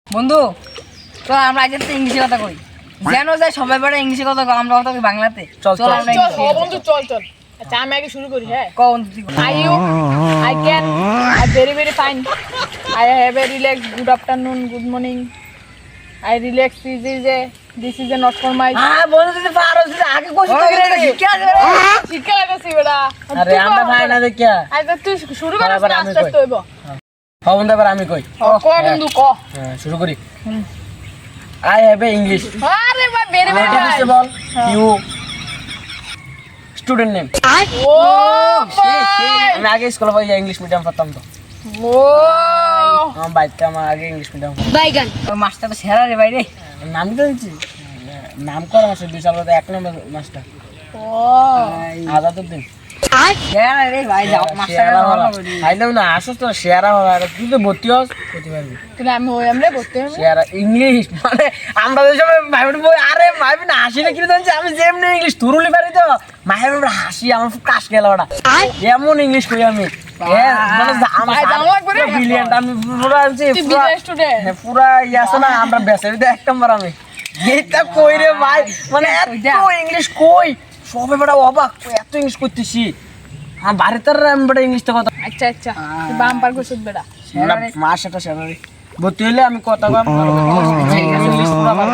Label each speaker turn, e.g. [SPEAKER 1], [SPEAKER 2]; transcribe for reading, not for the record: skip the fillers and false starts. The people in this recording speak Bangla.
[SPEAKER 1] বন্ধু তো আমরা আগে তো ইংলিশে কথা কই জানো যায় সবাই বড় ইংলিশে কথা কই আমরা কথা কই বাংলাতে
[SPEAKER 2] চল
[SPEAKER 1] আমরা
[SPEAKER 3] চল
[SPEAKER 1] ইংলিশে
[SPEAKER 3] বন্ধু চল চল আচ্ছা আমি আগে শুরু করি হ্যাঁ
[SPEAKER 1] কোন তুই
[SPEAKER 3] I can very fine. I have a relax good afternoon, good morning. I relax this is a not for my
[SPEAKER 1] হ্যাঁ বন্ধু তুই পারো তুই আগে কইছিস তো শিক্ষা আছে
[SPEAKER 3] শিক্ষা লাগাছি বেটা
[SPEAKER 2] আরে আমরা ভাই না দেখিয়া
[SPEAKER 3] আচ্ছা তুই শুরু কর
[SPEAKER 2] আবার আমি
[SPEAKER 3] আস্তে আস্তে হইব
[SPEAKER 2] হ্যাঁ বন্ধু এবার আমি কই
[SPEAKER 3] ক বন্ধু ক
[SPEAKER 2] হ্যাঁ শুরু করি আই হ্যাভ এ ইংলিশ
[SPEAKER 3] আরে ভাই very
[SPEAKER 2] ইংলিশে বল ইউ স্টুডেন্ট নেম
[SPEAKER 3] ও
[SPEAKER 2] আমি আগে স্কুলে পড়ি ইংলিশ মিডিয়াম পড়তাম তো
[SPEAKER 3] ও
[SPEAKER 2] আমার বাড়িতে আমার আগে ইংলিশ মিডিয়াম
[SPEAKER 4] বাইগান
[SPEAKER 1] ওই মাস্টার তো সেরা রে বাইরে
[SPEAKER 2] নাম তো দিচ্ছি নাম করা মাস্টার বিশাল বড় এক নম্বর মাস্টার
[SPEAKER 3] ও
[SPEAKER 2] আজাদউদ্দিন
[SPEAKER 1] সেরা রে ভাই যাও মাস্টার
[SPEAKER 2] খাইলাম না আসস তো শেয়ারা হবে আর তুই তো ভর্তি হস করতে পারবি
[SPEAKER 3] তুই আমি হই আমরা করতে হবে
[SPEAKER 2] শেয়ারা ইংলিশ মানে আমরা যে সময় ভাইবেন বই আরে ভাইবে না হাসি না কি জানছি আমি যেমনি ইংলিশ তুরুলি পারি তো ভাইবেন হাসি আমার খুব কাশ গেল ওটা এমন ইংলিশ কই আমি মানে
[SPEAKER 3] ভাই, জানো একবারে?
[SPEAKER 2] ব্রিলিয়ান্ট আমি পুরো আনছি
[SPEAKER 3] তুই
[SPEAKER 2] পুরা
[SPEAKER 3] বিজনেস স্টুডেন্ট
[SPEAKER 2] হ্যাঁ পুরা ইয়ে আছে না আমরা বেসে দিতে এক নম্বর আমি এইটা কই রে ভাই মানে এত ইংলিশ কই সবাই বড় অবাক তুই এত ইংলিশ করতেছি আমার বাড়িতে আমি বড় ইংলিশটা কথা
[SPEAKER 3] আচ্ছা আচ্ছা তুই বাম্পার করছিস বেটা
[SPEAKER 2] মা সেটা সেটা ভর্তি হইলে আমি কথা কম ইংলিশ পুরা পারবো